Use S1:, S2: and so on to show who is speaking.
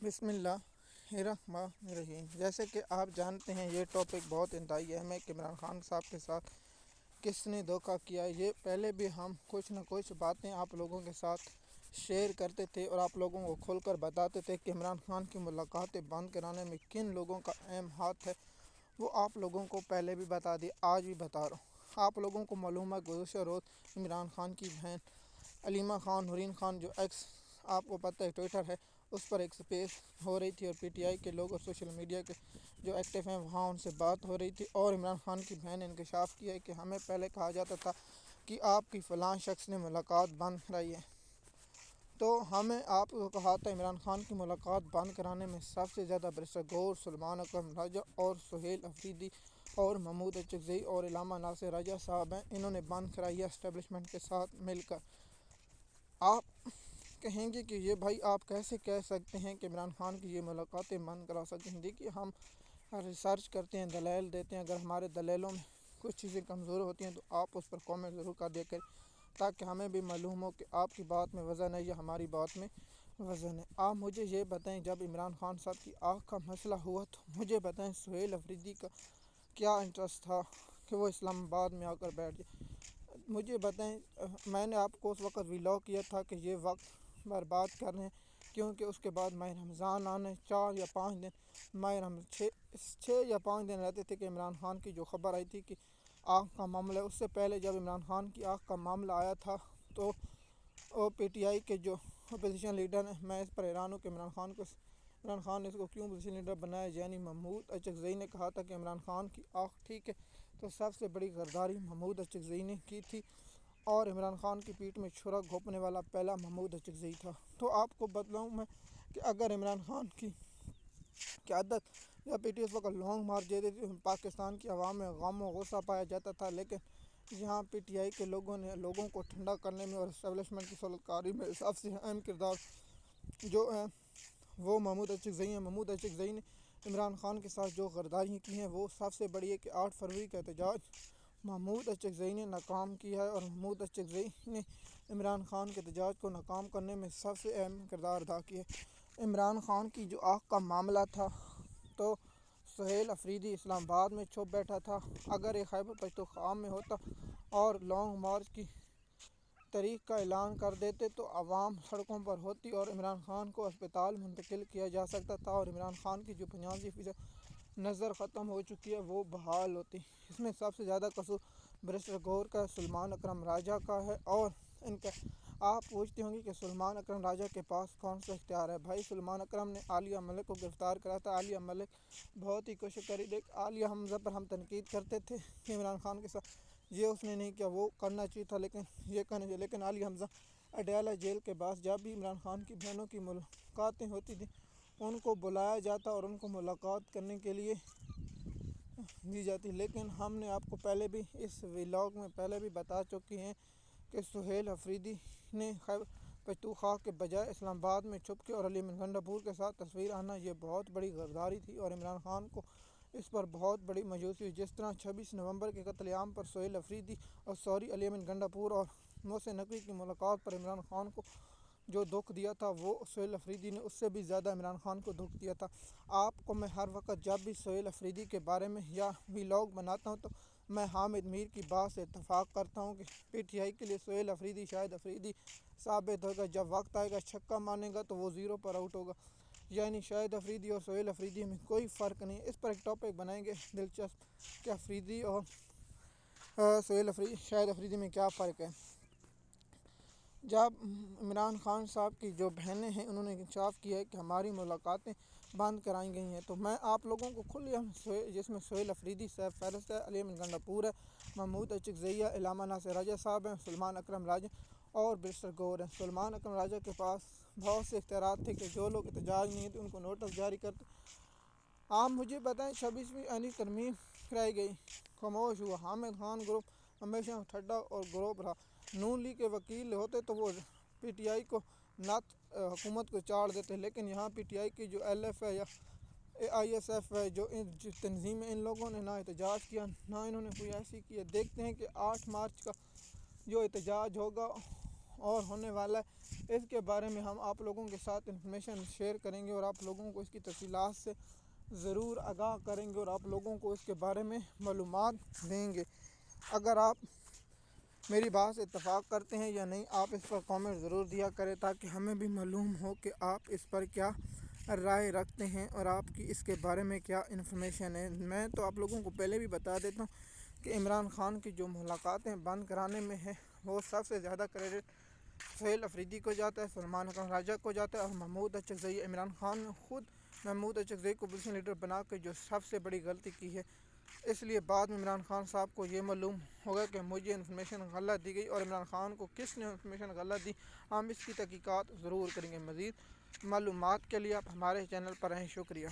S1: بسم اللہ الرحمن الرحیم۔ جیسے کہ آپ جانتے ہیں یہ ٹاپک بہت انتہائی اہم ہے کہ عمران خان صاحب کے ساتھ کس نے دھوکہ کیا۔ یہ پہلے بھی ہم کچھ نہ کچھ باتیں آپ لوگوں کے ساتھ شیئر کرتے تھے اور آپ لوگوں کو کھول کر بتاتے تھے کہ عمران خان کی ملاقاتیں بند کرانے میں کن لوگوں کا اہم ہاتھ ہے۔ وہ آپ لوگوں کو پہلے بھی بتا دی، آج بھی بتا رہا ہوں۔ آپ لوگوں کو معلوم ہے گزشتہ روز عمران خان کی بہن علیمہ خان نورین خان جو ایکس آپ کو پتہ ہے ٹویٹر ہے، اس پر ایک سپیس ہو رہی تھی اور پی ٹی آئی کے لوگ اور سوشل میڈیا کے جو ایکٹیو ہیں وہاں ان سے بات ہو رہی تھی، اور عمران خان کی بہن نے انکشاف کیا ہے کہ ہمیں پہلے کہا جاتا تھا کہ آپ کی فلاں شخص نے ملاقات بند کرائی ہے، تو ہمیں آپ کو کہا تھا عمران خان کی ملاقات بند کرانے میں سب سے زیادہ برسر غور سلمان اکرم راجہ اور سہیل افریدی اور محمود اچکزئی اور علامہ ناصر راجہ صاحب ہیں۔ انہوں نے بند کرائی ہے اسٹیبلشمنٹ کے ساتھ مل کر۔ آپ کہیں گے کہ یہ بھائی آپ کیسے کہہ سکتے ہیں کہ عمران خان کی یہ ملاقاتیں بند کرا سکتے ہیں؟ دیکھیے، ہم ریسرچ کرتے ہیں، دلائل دیتے ہیں، اگر ہمارے دلائلوں میں کچھ چیزیں کمزور ہوتی ہیں تو آپ اس پر کامنٹ ضرور کر دیا کریں تاکہ ہمیں بھی معلوم ہو کہ آپ کی بات میں وزن ہے یا ہماری بات میں وزن ہے۔ آپ مجھے یہ بتائیں، جب عمران خان صاحب کی آنکھ کا مسئلہ ہوا تو مجھے بتائیں سہیل افریدی کا کیا انٹرسٹ تھا کہ وہ اسلام آباد میں آ کر بیٹھ جائے؟ مجھے بتائیں، میں نے آپ کو اس وقت ویلاگ کیا تھا کہ یہ وقت برباد کر رہے ہیں کیونکہ اس کے بعد ماہ رمضان آنے 4 یا 5 دن چھ یا 5 دن رہتے تھے کہ عمران خان کی جو خبر آئی تھی کہ آنکھ کا معاملہ ہے۔ اس سے پہلے جب عمران خان کی آنکھ کا معاملہ آیا تھا تو پی ٹی آئی کے جو اپوزیشن لیڈر ہیں، میں اس پر حیران ہوں کہ عمران خان نے اس کو کیوں اپوزیشن لیڈر بنایا، یعنی محمود اچکزئی نے کہا تھا کہ عمران خان کی آنکھ ٹھیک ہے، تو سب سے بڑی غداری محمود اچکزئی نے کی تھی، اور عمران خان کی پیٹھ میں چھرا گھونپنے والا پہلا محمود اچکزئی تھا۔ تو آپ کو بتلاؤں میں کہ اگر عمران خان کی قیادت یا پی ٹی اس وقت لانگ مارچ دیتی تھی، پاکستان کی عوام میں غم و غصہ پایا جاتا تھا، لیکن یہاں پی ٹی آئی کے لوگوں نے لوگوں کو ٹھنڈا کرنے میں اور اسٹیبلشمنٹ کی سہولت کاری میں سب سے اہم کردار جو ہے وہ محمود اچکزئی ہیں۔ محمود اچکزئی نے عمران خان کے ساتھ جو غداریاں کی ہیں وہ سب سے بڑی ہے کہ 8 فروری کا احتجاج محمود اچکزئی نے ناکام کیا ہے، اور محمود اچکزئی نے عمران خان کے احتجاج کو ناکام کرنے میں سب سے اہم کردار ادا کیا ہے۔ عمران خان کی جو آنکھ کا معاملہ تھا تو سہیل افریدی اسلام آباد میں چھپ بیٹھا تھا۔ اگر یہ خیبر پختونخوا میں ہوتا اور لانگ مارچ کی تاریخ کا اعلان کر دیتے تو عوام سڑکوں پر ہوتی اور عمران خان کو اسپتال منتقل کیا جا سکتا تھا، اور عمران خان کی جو 85% نظر ختم ہو چکی ہے وہ بحال ہوتی۔ اس میں سب سے زیادہ قصور برسر غور کا سلمان اکرم راجہ کا ہے، اور ان کا آپ پوچھتے ہوں گے کہ سلمان اکرم راجہ کے پاس کون سا اختیار ہے؟ بھائی، سلمان اکرم نے عالیہ ملک کو گرفتار کرا تھا۔ عالیہ ملک بہت ہی کوشش کری، لیکن عالیہ حمزہ پر ہم تنقید کرتے تھے کہ عمران خان کے ساتھ یہ اس نے نہیں کیا، وہ کرنا چاہیے تھا، لیکن یہ کرنا چاہیے، لیکن عالیہ حمزہ اڈیالہ جیل کے بعد جب بھی عمران خان کی بہنوں کی ملاقاتیں ہوتی تھیں ان کو بلایا جاتا اور ان کو ملاقات کرنے کے لیے دی جاتی، لیکن ہم نے آپ کو پہلے بھی اس ویلاگ میں پہلے بھی بتا چکے ہیں کہ سہیل افریدی نے خیبر پختونخوا کے بجائے اسلام آباد میں چھپ کے اور علی محمد گنڈا پور کے ساتھ تصویر آنا یہ بہت بڑی غداری تھی، اور عمران خان کو اس پر بہت بڑی مایوسی ہوئی۔ جس طرح 26 نومبر کے قتل عام پر سہیل افریدی اور علی محمد گنڈا پور اور محسن نقوی کی ملاقات پر عمران خان کو جو دکھ دیا تھا، وہ سہیل افریدی نے اس سے بھی زیادہ عمران خان کو دکھ دیا تھا۔ آپ کو میں ہر وقت جب بھی سہیل افریدی کے بارے میں یا ویلاگ بناتا ہوں تو میں حامد میر کی بات سے اتفاق کرتا ہوں کہ پی ٹی آئی کے لیے سہیل افریدی شاہد افریدی ثابت ہوگا، جب وقت آئے گا چھکا مارنے گا تو وہ 0 پر آؤٹ ہوگا، یعنی شاہد افریدی اور سہیل افریدی میں کوئی فرق نہیں۔ اس پر ایک ٹاپک بنائیں گے دلچسپ کہ افریدی اور شاہد افریدی میں کیا فرق ہے۔ جب عمران خان صاحب کی جو بہنیں ہیں انہوں نے انکشاف کیا ہے کہ ہماری ملاقاتیں بند کرائی گئی ہیں، تو میں آپ لوگوں کو کھلے جس میں سہیل افریدی صاحب فہرست ہے، علی محمد گنڈا پور ہے، محمود اچکزئی ہے، علامہ ناصر راجہ صاحب ہیں، سلمان اکرم راجہ اور برسر غور ہیں۔ سلمان اکرم راجہ کے پاس بہت سے اختیارات تھے کہ جو لوگ احتجاج نہیں تھے ان کو نوٹس جاری کرتے۔ آپ مجھے بتائیں 26ویں آئینی ترمیم کرائی گئی، خاموش ہوا۔ حامد خان گروپ ہمیشہ ٹھنڈا اور گروپ رہا۔ نون لیگ کے وکیل ہوتے تو وہ پی ٹی آئی کو نعت حکومت کو چاڑ دیتے، لیکن یہاں پی ٹی آئی کی جو ایل ایف ہے یا آئی ایس ایف ہے جو تنظیم ہے، ان لوگوں نے نہ احتجاج کیا نہ انہوں نے کوئی ایسی کی ہے۔ دیکھتے ہیں کہ 8 مارچ کا جو احتجاج ہوگا اور ہونے والا ہے، اس کے بارے میں ہم آپ لوگوں کے ساتھ انفارمیشن شیئر کریں گے اور آپ لوگوں کو اس کی تفصیلات سے ضرور آگاہ کریں گے اور آپ لوگوں کو اس کے بارے میں معلومات دیں گے۔ اگر آپ میری بات سے اتفاق کرتے ہیں یا نہیں، آپ اس پر کامنٹ ضرور دیا کریں تاکہ ہمیں بھی معلوم ہو کہ آپ اس پر کیا رائے رکھتے ہیں اور آپ کی اس کے بارے میں کیا انفارمیشن ہے۔ میں تو آپ لوگوں کو پہلے بھی بتا دیتا ہوں کہ عمران خان کی جو ملاقاتیں بند کرانے میں ہے وہ سب سے زیادہ کریڈٹ سہیل افریدی کو جاتا ہے، سلمان خان راجہ کو جاتا ہے اور محمود اچکزئی۔ عمران خان نے خود محمود اچکزئی کو اپوزیشن لیڈر بنا کے جو سب سے بڑی غلطی کی ہے، اس لیے بعد میں عمران خان صاحب کو یہ معلوم ہوگا کہ مجھے انفارمیشن غلط دی گئی اور عمران خان کو کس نے انفارمیشن غلط دی، ہم اس کی تحقیقات ضرور کریں گے۔ مزید معلومات کے لیے آپ ہمارے چینل پر رہیں۔ شکریہ۔